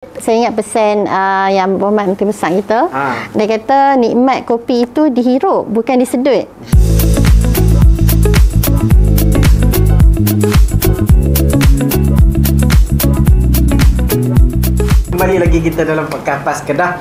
Saya ingat pesan yang Muhammad Menteri Besar kita. Dia kata nikmat kopi itu dihirup, bukan disedut. Kembali lagi kita dalam podcast PAS Kedah,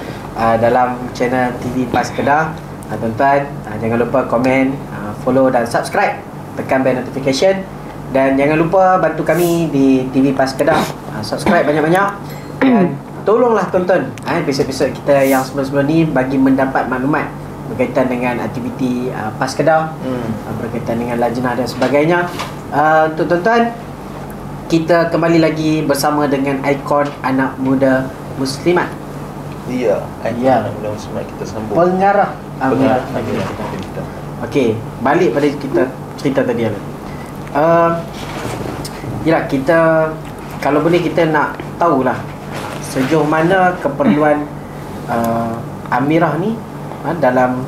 dalam channel TV PAS Kedah. Tuan-tuan, jangan lupa komen, follow dan subscribe, tekan bell notification, dan jangan lupa bantu kami di TV PAS Kedah, subscribe banyak-banyak. Dan tolonglah tonton episod-episod kita yang sebelum-sebelum ni bagi mendapat maklumat berkaitan dengan aktiviti PAS Kedah, berkaitan dengan lajnah dan sebagainya. Untuk tuan-tuan, kita kembali lagi bersama dengan ikon anak muda muslimat. Ya, anak muda muslimat kita sambung. Pengarah Amirah. Okey, balik pada kita cerita tadi. Yalah, kita kalau boleh kita nak tahulah sejauh mana keperluan Amirah ni dalam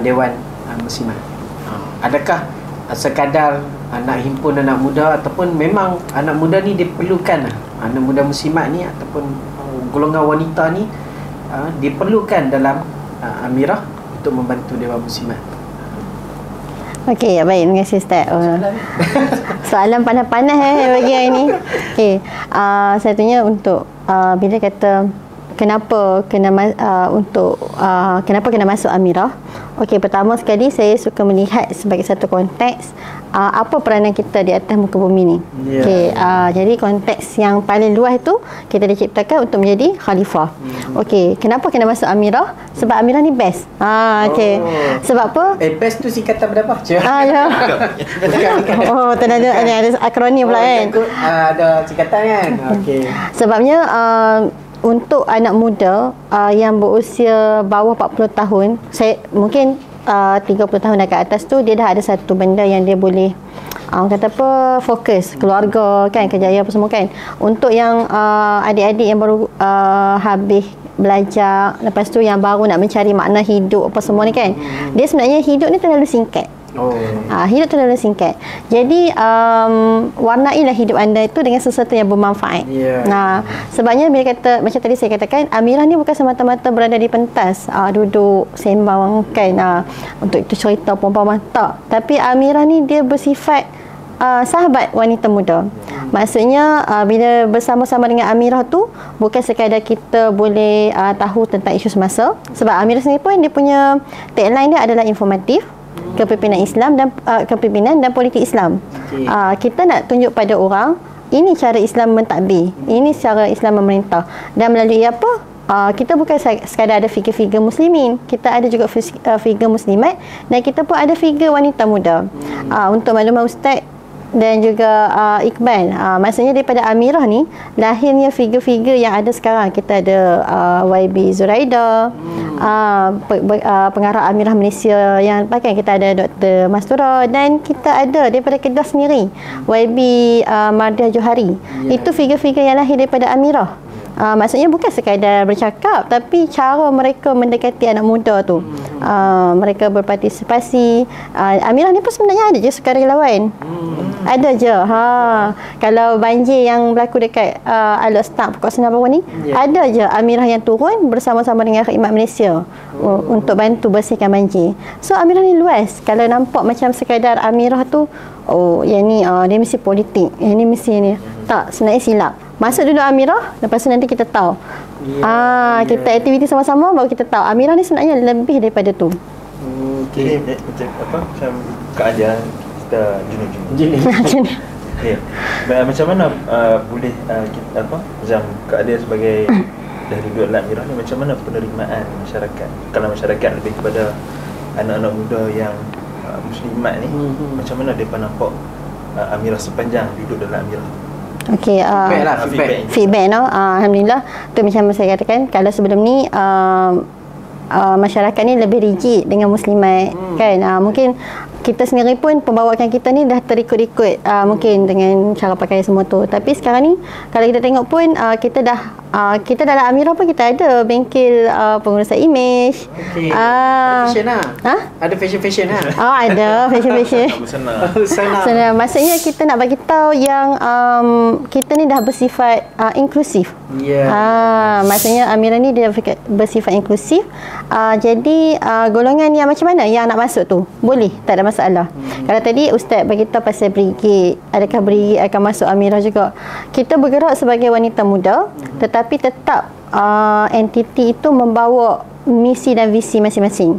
Dewan Muslimat. Adakah sekadar nak himpun anak muda, ataupun memang anak muda ni diperlukan, anak muda muslimat ni ataupun golongan wanita ni diperlukan dalam Amirah untuk membantu Dewan Muslimat? Okey, baik, terima kasih Ustaz. Soalan panas-panas bagi hari ni. Okey, satunya untuk bila kata kenapa kena kenapa kena masuk Amirah. Okey, pertama sekali saya suka melihat sebagai satu konteks apa peranan kita di atas muka bumi ni. Okey, jadi konteks yang paling luas tu kita diciptakan untuk menjadi khalifah. Okey, kenapa kena masuk Amirah? Sebab Amirah ni best. Okey. Sebab apa? Best tu singkatan berapa? Ya. Oh, ada akronim pula kan. Ada singkatan kan. Okey. Sebabnya untuk anak muda yang berusia bawah 40 tahun, saya mungkin 30 tahun dan ke atas tu, dia dah ada satu benda yang dia boleh kata apa, fokus, keluarga kan, kejayaan apa semua kan. Untuk yang adik-adik yang baru habis belajar, lepas tu yang baru nak mencari makna hidup apa semua ni kan, dia sebenarnya hidup ni terlalu singkat. Hidup terlalu singkat. Jadi warnailah hidup anda itu dengan sesuatu yang bermanfaat. Sebabnya bila kata, macam tadi saya katakan, Amirah ni bukan semata-mata berada di pentas duduk sembang kan, untuk itu cerita perempuan tak. Tapi Amirah ni dia bersifat sahabat wanita muda. Maksudnya bila bersama-sama dengan Amirah tu, bukan sekadar kita boleh tahu tentang isu semasa. Sebab Amirah sendiri pun dia punya tagline dia adalah informatif, kepimpinan Islam dan kepimpinan dan politik Islam. Kita nak tunjuk pada orang ini cara Islam mentadbir, ini cara Islam memerintah, dan melalui apa, kita bukan sekadar ada figure-figure muslimin, kita ada juga figure muslimat, dan kita pun ada figure wanita muda. Untuk makluman Ustaz dan juga Iqbal, maksudnya daripada Amirah ni lahirnya figure-figure yang ada sekarang. Kita ada YB Zuraida, pengarah Amirah Malaysia yang pakai, kita ada Dr. Mastura, dan kita ada daripada Kedah sendiri YB Mardiah Johari. Itu figure-figure yang lahir daripada Amirah. Maksudnya bukan sekadar bercakap, tapi cara mereka mendekati anak muda tu, mereka berpartisipasi. Amirah ni pun sebenarnya ada je sukarelawan. Ada je. Kalau banjir yang berlaku dekat Al-Staq Pokok Senar bawah ni, ada je Amirah yang turun bersama-sama dengan Khidmat Malaysia untuk bantu bersihkan banjir. So Amirah ni luas. Kalau nampak macam sekadar Amirah tu, oh yang ni dia mesti politik, yang ni mesti ni. Tak, sebenarnya silap. Masuk dulu Amirah, lepas tu nanti kita tahu. Kita aktiviti sama-sama baru kita tahu Amirah ni sebenarnya lebih daripada tu. Okey, macam keadaan kita jenis. Macam mana boleh kita macam keadaan sebagai dah duduk dalam Amirah ni, macam mana penerimaan masyarakat? Kalau masyarakat lebih kepada anak-anak muda yang muslimat ni, macam mana mereka nampak Amirah sepanjang duduk dalam Amirah? Okey, feedback no. Alhamdulillah, tu macam saya katakan, kalau sebelum ni masyarakat ni lebih rigid dengan muslimat kan. Mungkin kita sendiri pun pembawaan kita ni dah terikut-ikut mungkin dengan cara pakai semua tu. Tapi sekarang ni kalau kita tengok pun kita dah kita dalam Amirah pun kita ada bengkel pengurusan imej. Okey. Ada fashion lah. Ada fashion lah. Ada fashion. Sana. Maksudnya kita nak bagi tahu yang kita ni dah bersifat inklusif. Maksudnya Amirah ni dia bersifat inklusif. Jadi golongan yang macam mana yang nak masuk tu boleh, tak ada masalah. Kalau tadi Ustaz bagi tahu pasal brigade, adakah brigade akan masuk Amirah juga? Kita bergerak sebagai wanita muda, tetapi tetap entiti itu membawa misi dan visi masing-masing.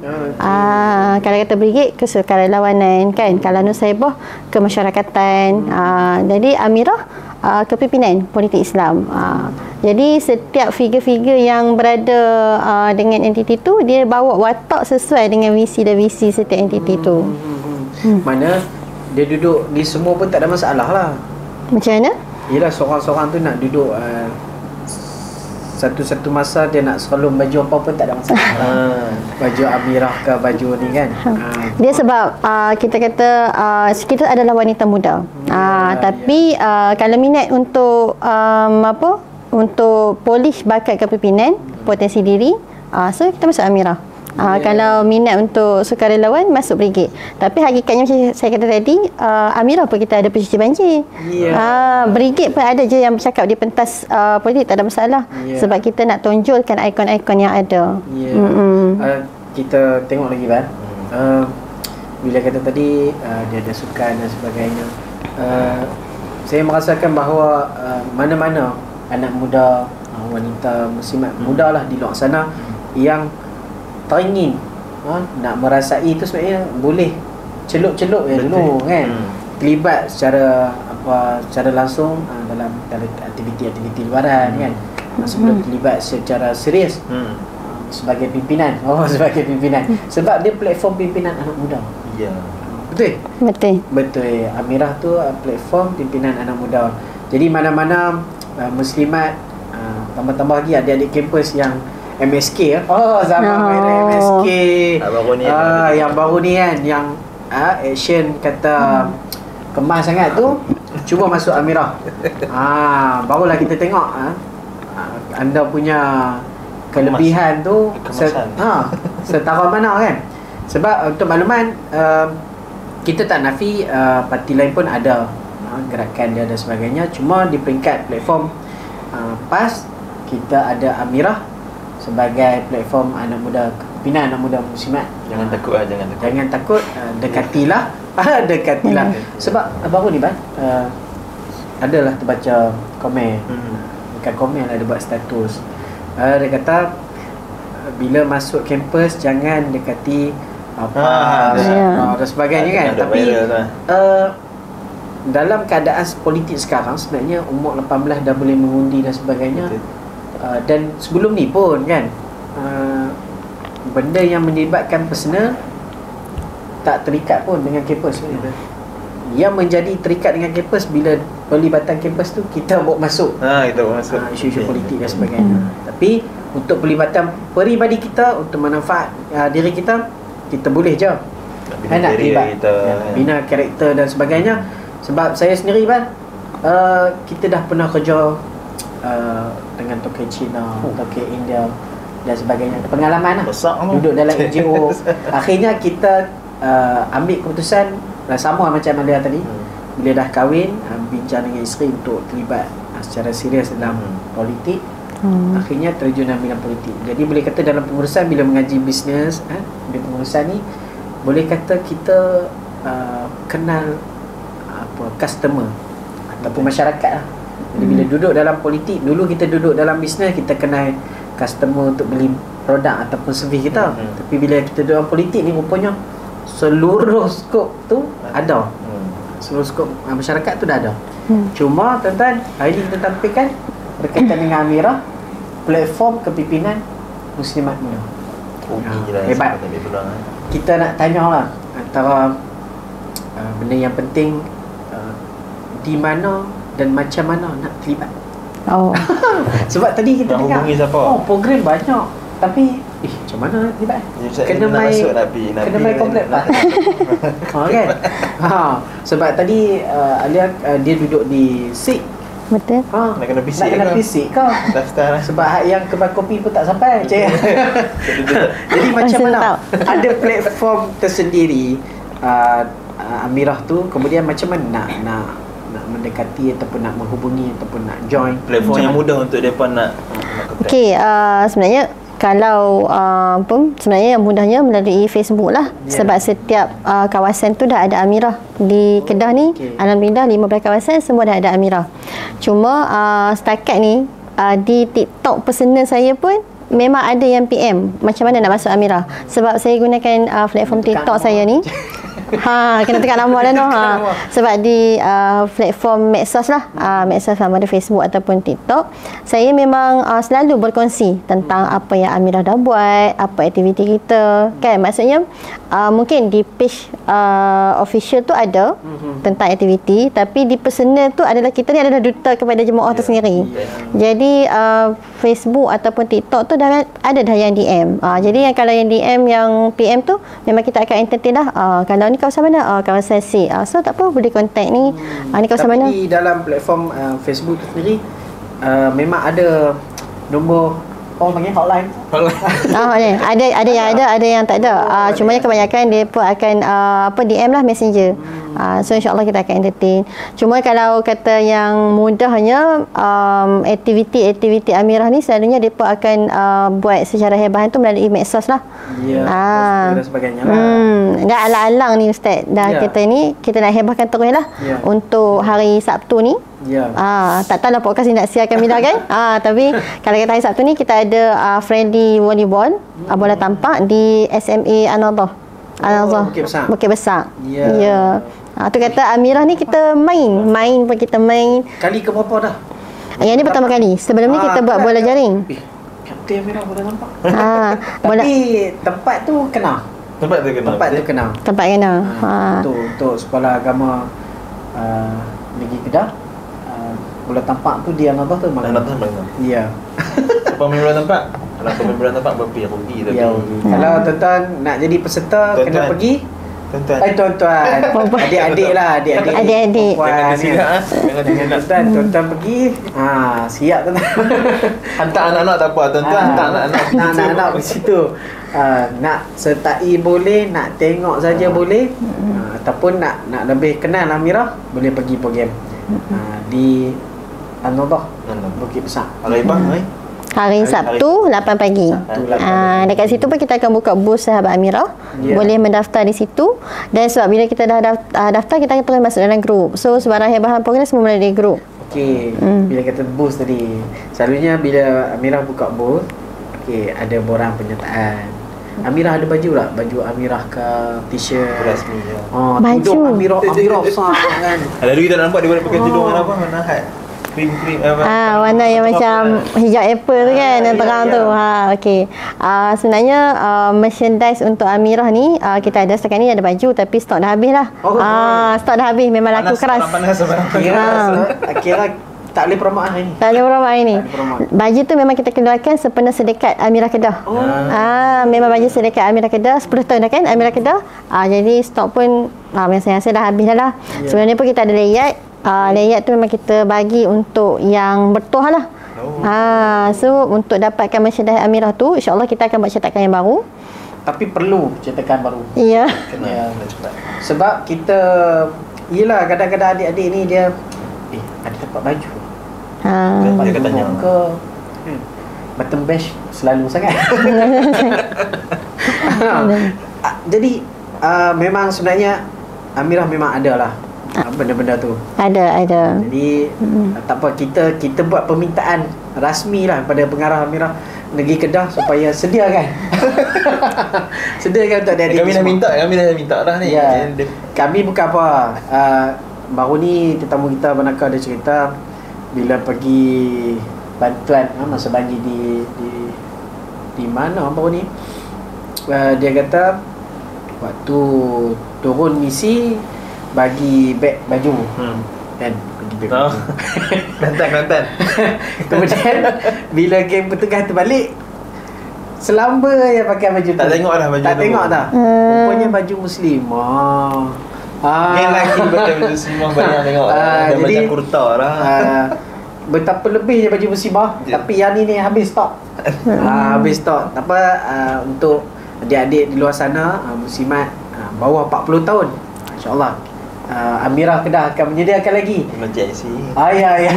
Kalau kata brigade, kesukarelawanan kan, kalau Nusaibah kemasyarakatan. Jadi Amirah kepimpinan politik Islam. Jadi setiap figure-figure yang berada dengan entiti tu, dia bawa watak sesuai dengan misi dan visi setiap entiti tu. Mana dia duduk di semua pun tak ada masalah lah. Macam mana? Yelah, seorang-seorang tu nak duduk satu-satu masa dia nak selalu baju apa pun tak ada masalah. Baju Amirah ke baju ni kan. Dia sebab kita kata kita adalah wanita muda. Tapi kalau minat untuk untuk polish bakat kepimpinan, potensi diri, so kita masuk Amirah. Kalau minat untuk sukarelawan, masuk brigade. Tapi hakikatnya macam saya kata tadi, Amirah pun kita ada pencuci banjir. Brigade pun ada je yang bercakap di pentas politik, tak ada masalah. Sebab kita nak tonjolkan ikon-ikon yang ada. Kita tengok lagi Ban, bila kata tadi dia ada sukan dan sebagainya, saya merasakan bahawa mana-mana anak muda, wanita muslimat muda lah di luar sana yang teringin nak merasai itu, sebenarnya boleh celup-celup dulu kan, terlibat secara langsung dalam aktiviti-aktiviti luaran kan, sebelum terlibat secara serius sebagai pimpinan. Sebagai pimpinan sebab dia platform pimpinan anak muda. Betul. Amirah tu platform pimpinan anak muda. Jadi mana-mana muslimat, tambah-tambah lagi adik-adik kampus yang MSK zaman MSK yang baru ni kan, yang action kata kemas sangat tu, cuba masuk Amirah. Barulah kita tengok anda punya kelebihan tu setara mana kan. Sebab untuk makluman, kita tak nafi parti lain pun ada gerakan dia dan sebagainya. Cuma di peringkat platform PAS, kita ada Amirah sebagai platform anak muda, kepimpinan anak muda muslimat. Jangan takut lah, jangan takut, dekatilah. Dekatilah. Sebab baru ni Ban, adalah terbaca komen, bukan komen lah, dia buat status. Dia kata bila masuk kampus jangan dekati dan sebagainya kan. Tapi dalam keadaan politik sekarang, sebenarnya umur 18 dah boleh mengundi dan sebagainya. Dan sebelum ni pun kan, benda yang melibatkan personal tak terikat pun dengan kampus. Yang menjadi terikat dengan kampus bila pelibatan kampus tu kita bawa masuk isu-isu politik dan sebagainya. Tapi untuk pelibatan peribadi kita, untuk manfaat diri kita, kita boleh je nak terlibat, bina karakter dan sebagainya. Sebab saya sendiri Ban, kita dah pernah kerja dengan tokoh Cina, tokoh India dan sebagainya. Pengalaman lah, duduk dalam NGO. Akhirnya kita ambil keputusan sama macam Alia tadi, bila dah kahwin, bincang dengan isteri untuk terlibat secara serius dalam politik. Akhirnya terjun dalam bidang politik. Jadi boleh kata dalam pengurusan, bila mengaji bisnes, di pengurusan ni boleh kata kita kenal customer ataupun masyarakat lah. Jadi bila duduk dalam politik, dulu kita duduk dalam bisnes, kita kenal customer untuk beli produk ataupun servis kita. Tapi bila kita duduk dalam politik ni, rupanya seluruh skop tu ada. Seluruh skop masyarakat tu dah ada. Cuma tuan-tuan, hari ni kita tampilkan berkaitan dengan Amirah, platform kepimpinan muslimat muda. Hebat. Kita nak tanya lah, antara benda yang penting, di mana dan macam mana nak terlibat. Sebab tadi kita dengar program banyak, tapi macam mana nak terlibat? Kena main komplek lah. Kan? Sebab tadi Alia dia duduk di SIG, Betul. Nak kena fisik Nak kena kau. fisik kau. Daftar lah. Sebab hak yang kedai kopi pun tak sampai. Cik. Jadi macam Masa mana? tahu. Ada platform tersendiri Amirah tu, kemudian macam mana nak mendekati ataupun nak menghubungi ataupun nak join Platform macam yang mana? mudah untuk mereka nak contact. Okey, sebenarnya kalau sebenarnya yang mudahnya melalui Facebook lah. Sebab setiap kawasan tu dah ada Amirah. Di Kedah ni alhamdulillah 15 kawasan semua dah ada Amirah. Cuma setakat ni di TikTok personal saya pun memang ada yang PM macam mana nak masuk Amirah. Sebab saya gunakan platform TikTok saya ni. Kena tekan nama dah no. Sebab di platform medsos lah, medsos sama ada Facebook ataupun TikTok, saya memang selalu berkongsi tentang apa yang Amirah dah buat, apa aktiviti kita kan. Maksudnya mungkin di page official tu ada tentang aktiviti, tapi di personal tu adalah kita ni adalah duta kepada jemaah tu sendiri. Jadi Facebook ataupun TikTok tu dah ada dah yang DM. Jadi yang kalau yang DM yang PM tu memang kita akan entertain dah. Kalau ni kawasan mana? Kawasan C. So tak apa, boleh contact ni. Ni kawasan Tapi mana? di dalam platform Facebook tu sendiri memang ada nombor panggil hotline. Ni ada yang ada yang tak ada. Cuma kebanyakan dia pun akan DM lah, messenger. So insya-Allah kita akan entertain. Cuma kalau kata yang mudahnya aktiviti Amirah ni selalunya dia pun akan buat secara hebahan tu melalui medsos lah. Ya, dan sebagainya lah. Dah alang-alang ni Ustaz. Dah kita ni kita nak hebahkan terus lah untuk hari Sabtu ni. Ya. Tak tahu lah podcast ni nak siarkan bila kan. Tapi kalau kata hari Sabtu ni kita ada friendly volleyball bola tampak di SMA An-Nahdhah. Bukit Besar. Ya. Tu kata Amirah ni kita main pun kita main. Kali ke berapa dah? Yang ni pertama kali. Sebelum ni kita buat bola jaring. Kapten Amirah boleh nampak. Bola Tapi tempat tu kena. Tempat tu kena. tempat kena. Untuk sekolah agama Negeri Kedah, bola tampak tu dia An-Nahdhah tu mana? An-Nahdhah mana? Ya. Apa main bola tempat? Kalau kau main bola tempat rugi tapi. Ya. Kalau tuan-tuan nak jadi peserta kena pergi. Tuan-tuan. Adik-adik lah, Adik-adik. Jangan tersilap Tuan-tuan, tuan-tuan pergi. Siap tuan-tuan. Hantar anak-anak tak apa, tuan-tuan hantar anak-anak. Anak-anak di situ. Nak sertai boleh, nak tengok saja boleh. Ataupun nak lebih kenal Amirah, boleh pergi program di An-Nahdhah, Bukit Besar. Hari bang, Hari Sabtu 8 pagi. Dekat situ pun kita akan buka booth sahabat Amirah. Boleh mendaftar di situ. Dan sebab bila kita dah daftar, kita akan terus masuk dalam grup. So sebarang hebahan program semua melalui grup. Okey, bila kata booth tadi, selalunya bila Amirah buka booth, ada borang penyertaan. Amirah ada baju tak? Baju Amirah ke t-shirt rasmi je. Baju. Tudung Amirah besar kan. Ada dulu kita nak nampak dia boleh pakai tudung apa? Mana hat? Krim apa? Warna yang macam hijau apple tu kan, yang terang tu. Okey. Sebenarnya merchandise untuk Amirah ni kita ada setakat ni ada baju, tapi stok dah habis lah. Stok dah habis, memang laku keras. Kira tak boleh promote hari ni. Tak ada promo hari ni. Baju tu memang kita keluarkan sepenuh sedekat Amirah Kedah. Memang baju sedekat Amirah Kedah 10 tahun dah kan Amirah Kedah. Jadi stok pun saya rasa dah habis dah. Sebenarnya pun kita ada layout. Layout tu memang kita bagi untuk yang bertuah lah. So untuk dapatkan merchandise Amirah tu, insyaAllah kita akan buat cetakan yang baru. Tapi perlu cetakan baru. Ya. Sebab kita, yelah kadang-kadang adik-adik ni dia ada dapat baju. Dia katanya ke button bash selalu sangat. Jadi memang sebenarnya Amirah memang ada lah benda-benda tu. Ada. Jadi tak apa, kita buat permintaan rasmi lah pada pengarah Amirah Negeri Kedah supaya sediakan. Sediakan untuk adik-adik. Kami dah minta dah ni. Ya. Kami bukan apa. Baru ni tetamu kita Banaka ada cerita bila pergi bantuan masa banjir di mana baru ni. Dia kata waktu turun misi bagi beg baju kan, pergi beg baju. Kelantan. Kemudian bila geng petugas terbalik, selamba yang pakai baju tak tu. tengok dah baju tak tu. tengok dah. Rupanya baju muslimah. Yang lagi pakai baju semua banyak tengok. Dia jadi, macam kurta lah. betapa lebihnya baju musibah, tapi yang ni habis stok. Habis stok. Tak apa, untuk adik-adik di luar sana, muslimat bawah 40 tahun, insya-Allah Amirah Kedah akan menyediakan lagi merchandise. Ya.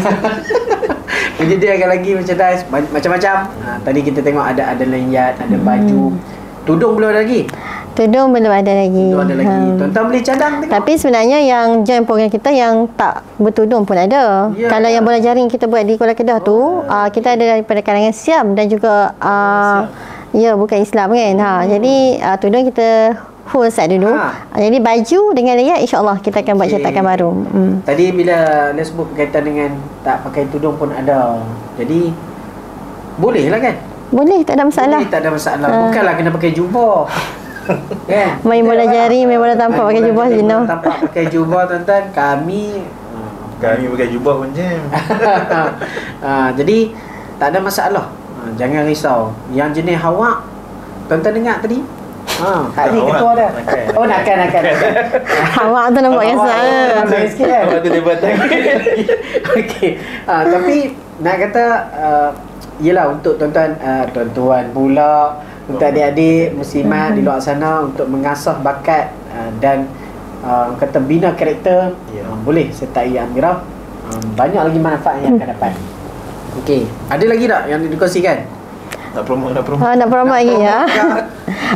Menyediakan lagi merchandise macam-macam. Tadi kita tengok ada lanyard, ada baju, tudung belum ada lagi. Tudung belum ada lagi. Tuan-tuan boleh cadang tengok. Tapi sebenarnya yang join program kita yang tak bertudung pun ada. Kalau yang bola jaring kita buat di Kuala Kedah tu, kita ada daripada kalangan Siam dan juga ya, bukan Islam kan. Jadi tudung kita full set dulu. Jadi baju dengan layak, insya-Allah kita akan buat cetakan baru. Tadi bila dia sebut berkaitan dengan tak pakai tudung pun ada. Jadi boleh lah kan? Boleh, tak ada masalah. Boleh, tak ada masalah. Bukanlah kena pakai jubah. Kan? Main bola jari, main bola tampak pakai jubah jenuh. Tampak pakai jubah tuan-tuan. Kami pakai jubah pun je. Jadi tak ada masalah. Jangan risau. Yang jenis hawak, tuan-tuan dengar tadi? Tadi ketua dah. Oh, nakal. Hawak tu nampak kasar. Lain sikit kan? Hawak tu debatan. Okey. Tapi nak kata yelah, untuk tuan-tuan pula, untuk adik-adik muslimat di luar sana, untuk mengasah bakat dan kata bina karakter, boleh sertai Amirah. Banyak lagi manfaat yang akan dapat. Okey, ada lagi tak yang dikongsikan? Nak promote. Nak promote lagi ya.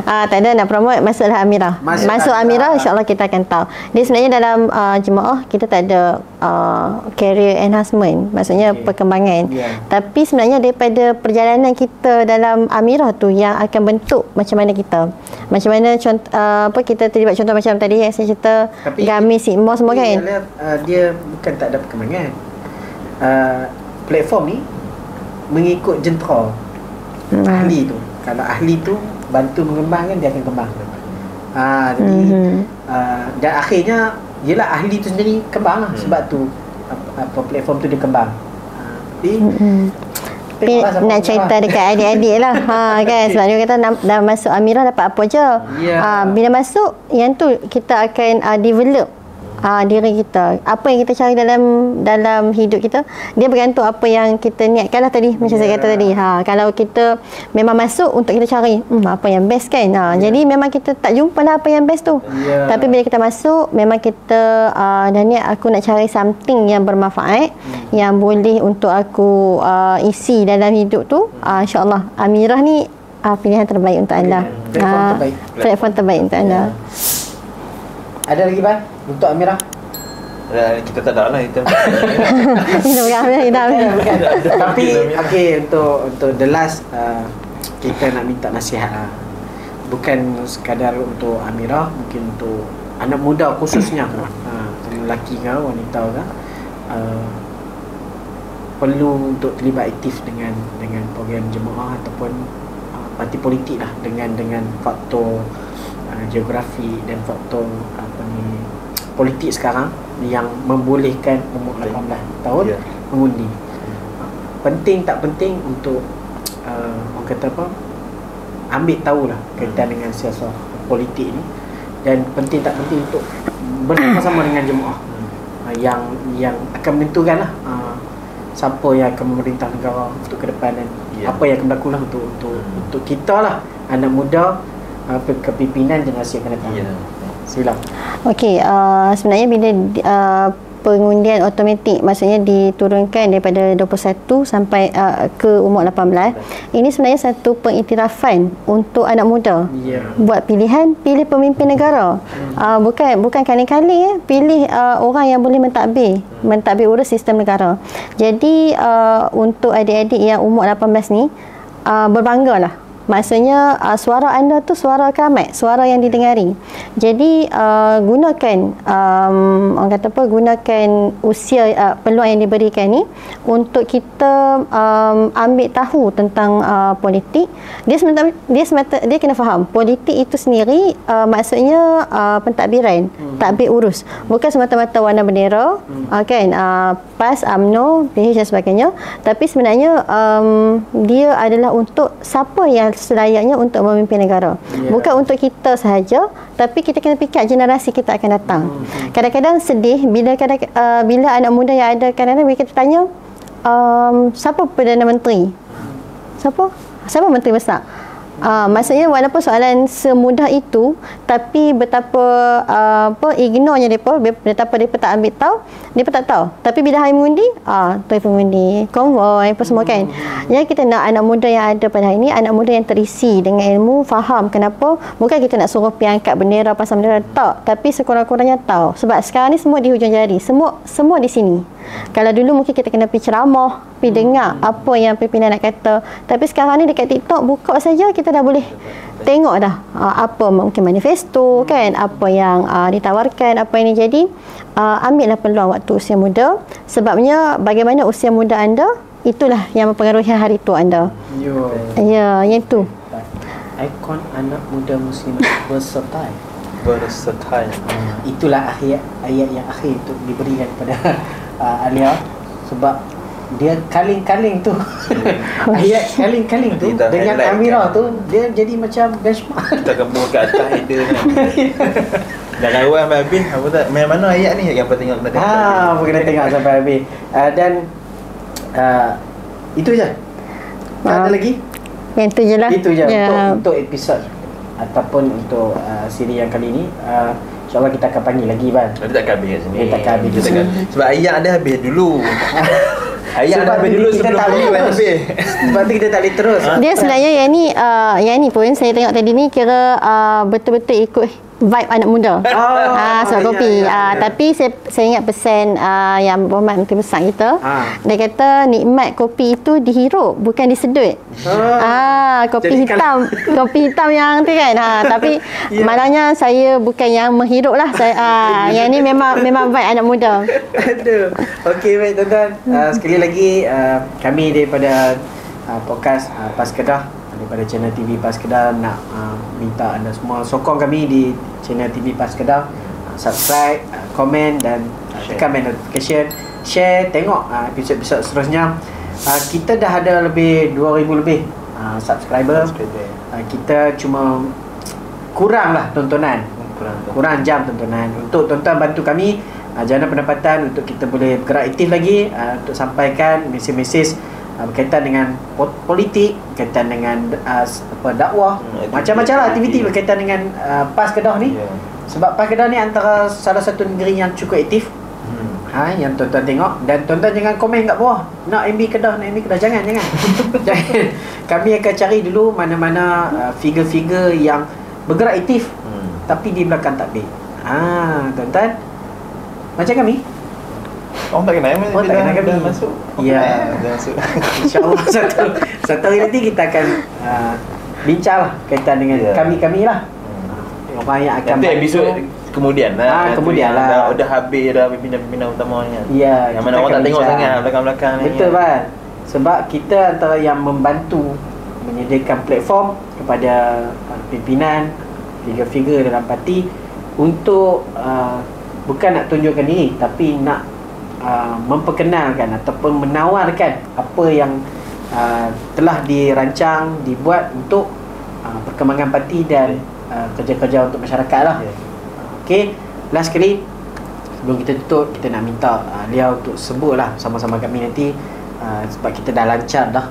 Tak ada, nak promote masuklah Amirah. Masuk Amirah, insya-Allah kita akan tahu. Dia sebenarnya dalam jemaah kita tak ada career enhancement, maksudnya perkembangan. Tapi sebenarnya daripada perjalanan kita dalam Amirah tu yang akan bentuk macam mana kita. Macam mana kita terlibat, contoh macam tadi yang saya cerita Gamis, Sigma semua kan. Dia bukan tak ada perkembangan. Platform ni mengikut jentera ahli tu. Kalau ahli tu bantu mengembangkan, dia akan kembang. Jadi dan akhirnya yelah ahli tu sendiri kembang lah. Sebab tu platform tu dia kembang. Nak cerita dekat adik-adik lah kan, sebab dia kata dah masuk Amirah dapat apa je. Bila masuk yang tu kita akan develop diri kita. Apa yang kita cari dalam hidup kita, dia bergantung apa yang kita niatkan lah tadi. Macam saya kata tadi, kalau kita memang masuk untuk kita cari apa yang best kan, jadi memang kita tak jumpa lah apa yang best tu. Tapi bila kita masuk, memang kita dah niat aku nak cari something yang bermanfaat, yang boleh untuk aku isi dalam hidup tu. InsyaAllah Amirah ni pilihan terbaik untuk anda. Platform terbaik untuk anda. Ada lagi Bang untuk Amirah? Kita tak ada lah itu. Tapi okey, untuk the last, kita nak minta nasihat lah. Bukan sekadar untuk Amirah, mungkin untuk anak muda khususnya, lelaki ke wanita ke, perlu untuk terlibat aktif dengan program jemaah ataupun parti politik lah, dengan faktor geografi dan faktor politik sekarang yang membolehkan umur 18 tahun mengundi. Penting tak penting untuk orang kata apa, ambil tahulah kaitan dengan siasat politik ni, dan penting tak penting untuk bersama-sama dengan jemaah yang akan menentukan lah siapa yang akan memerintah negara untuk ke depan, dan apa yang akan berlaku lah untuk kita lah, anak muda, kepimpinan generasi akan datang. Silakan. Okey, sebenarnya bila pengundian automatik, maksudnya diturunkan daripada 21 sampai ke umur 18, ini sebenarnya satu pengiktirafan untuk anak muda buat pilihan, pilih pemimpin negara. Bukan kaling-kaling, pilih orang yang boleh mentadbir urus sistem negara. Jadi untuk adik-adik yang umur 18 ni, berbanggalah. Maksudnya suara anda tu suara keramat, suara yang didengari. Jadi gunakan orang kata apa, gunakan usia peluang yang diberikan ni untuk kita ambil tahu tentang politik. Dia kena faham politik itu sendiri, maksudnya pentadbiran, tadbir urus, bukan semata-mata warna bendera, kan, PAS, UMNO, PH dan sebagainya. Tapi sebenarnya dia adalah untuk siapa yang selayaknya untuk memimpin negara. Bukan untuk kita sahaja, tapi kita kena fikir generasi kita akan datang. Kadang-kadang sedih bila anak muda yang ada, kadang-kadang bila kita tanya, siapa Perdana Menteri? Siapa Menteri Besar? Maksudnya walaupun soalan semudah itu, tapi betapa ignornya mereka, betapa mereka tak ambil tahu, mereka tak tahu. Tapi bila hari mengundi, tu mengundi, konvoi, apa semua kan. Jadi kita nak anak muda yang ada pada hari ini, anak muda yang terisi dengan ilmu, faham kenapa. Bukan kita nak suruh pergi angkat bendera, pasang bendera, tak. Tapi sekurang-kurangnya tahu. Sebab sekarang ni semua di hujung jari, semua di sini. Kalau dulu mungkin kita kena pergi ceramah, pergi dengar apa yang pimpinan nak kata. Tapi sekarang ni dekat TikTok, buka saja kita dah boleh tengok dah apa mungkin manifesto kan, apa yang ditawarkan, apa ini. Jadi ambillah peluang waktu usia muda, sebabnya bagaimana usia muda anda itulah yang mempengaruhi hari tua anda. Ya, yang tu ikon anak muda muslim versatile. Itulah ayat yang akhir tu diberikan kepada Alia, sebab dia kaling-kaling tu ayat kaling-kaling tu dengan kamera tu dia jadi macam benchmark. Kita gembur kat atas header kan. Dah rawat sampai habis. Apa tak? Main mana ayat ni yang apa tengok kena tengok sampai habis. Dan itu je. Tak ada lagi? Yang tu je lah. Itu je untuk episod ataupun untuk siri yang kali ni. InsyaAllah kita akan panggil lagi, Ban. Dia takkan habis kat sini. Dia takkan habis. Sebab ayat ada habis dulu. Ayat ada habis dulu sebelum ni habis. Sebab tu kita tak boleh terus. Dia sebenarnya yang ni pun saya tengok tadi ni kira betul-betul ikut vibe anak muda. Sebab kopi. Tapi saya ingat pesan yang Berhormat Menteri Besar kita. Dia kata nikmat kopi itu dihirup, bukan disedut. Kopi hitam. Kopi hitam yang tu kan. Tapi malangnya saya bukan yang menghirup lah. Yang ni memang vibe anak muda. Aduh. Okey, baik tuan-tuan. Sekali lagi kami daripada podcast PAS Kedah, daripada channel TV PAS Kedah nak minta anda semua sokong kami di channel TV PAS Kedah, subscribe, komen dan tekan bell notification, share, tengok episod-episod seterusnya. Kita dah ada lebih 2,000 lebih subscriber. Kita cuma kurang lah tontonan, kurang jam tontonan. Untuk tuan-tuan bantu kami jana pendapatan untuk kita boleh bergerak aktif lagi, untuk sampaikan mesej-mesej berkaitan dengan politik, berkaitan dengan dakwah, macam-macam lah aktiviti berkaitan dengan PAS Kedah ni. Sebab PAS Kedah ni antara salah satu negeri yang cukup aktif. Yang tuan-tuan tengok. Dan tuan-tuan jangan komen kat bawah, nak MB Kedah, jangan jangan. Kami akan cari dulu mana-mana figure-figure yang bergerak aktif tapi di belakang takbir. Tuan-tuan macam kami. Orang tak kenal kami. Masuk. Ya. Masuk. InsyaAllah satu hari nanti kita akan bincang lah kaitan dengan kami-kami lah. Orang yang akan nanti episod kemudian lah. Kemudian lah. Dah habis dah pimpinan-pimpinan utamanya. Ya. Yang mana orang tak tengok sangat belakang-belakang ni. Betul, Ban. Sebab kita antara yang membantu menyediakan platform kepada pimpinan, figure-figure dalam parti untuk bukan nak tunjukkan diri, tapi nak memperkenalkan ataupun menawarkan apa yang telah dirancang, dibuat untuk perkembangan parti dan kerja-kerja untuk masyarakat lah. Okey, last sekali sebelum kita tutup, kita nak minta dia untuk sebutlah sama-sama kami nanti, sebab kita dah lancar dah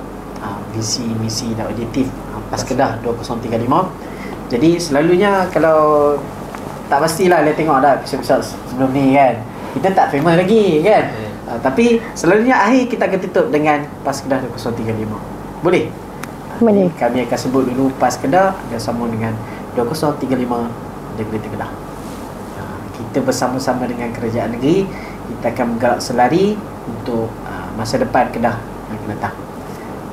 visi, misi dan objektif PAS Kedah 2035. Jadi selalunya kalau tak pastilah dia tengok dah episod-episod sebelum ni kan, kita tak famous lagi kan. Tapi selalunya akhir kita akan tutup dengan PAS Kedah 2035. Boleh? Boleh. Kami akan sebut dulu PAS Kedah dan sambung dengan 2035 Negeri Kedah. Kita bersama-sama dengan kerajaan negeri, kita akan bergerak selari untuk masa depan Kedah yang akan datang.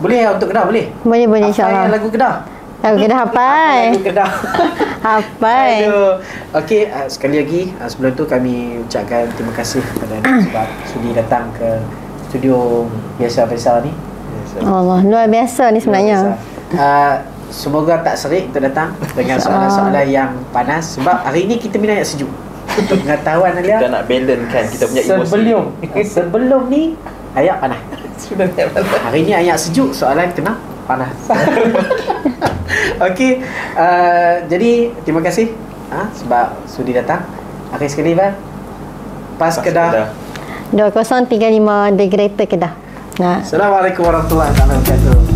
Boleh untuk Kedah? Boleh? Boleh insyaAllah. Lagu Kedah? Lagu Kedah hafal. Lagu Kedah Hafal. Okey, sekali lagi sebelum tu kami ucapkan terima kasih kepada anda sebab sudi datang ke studio biasa-biasa ni. Allah, luar biasa ni sebenarnya. Semoga tak serik untuk datang dengan soalan-soalan yang panas, sebab hari ni kita minat yang sejuk. Untuk pengetahuan Alia, kita nak balance kan, kita punya emosi. Sebelum ni ayat panas. Hari ni ayat sejuk, soalan kena panas. Okey, jadi terima kasih sebab sudi datang. Akhir sekali, Val, PAS Kedah 2035 The Greater Kedah. Nah. Assalamualaikum warahmatullahi wabarakatuh.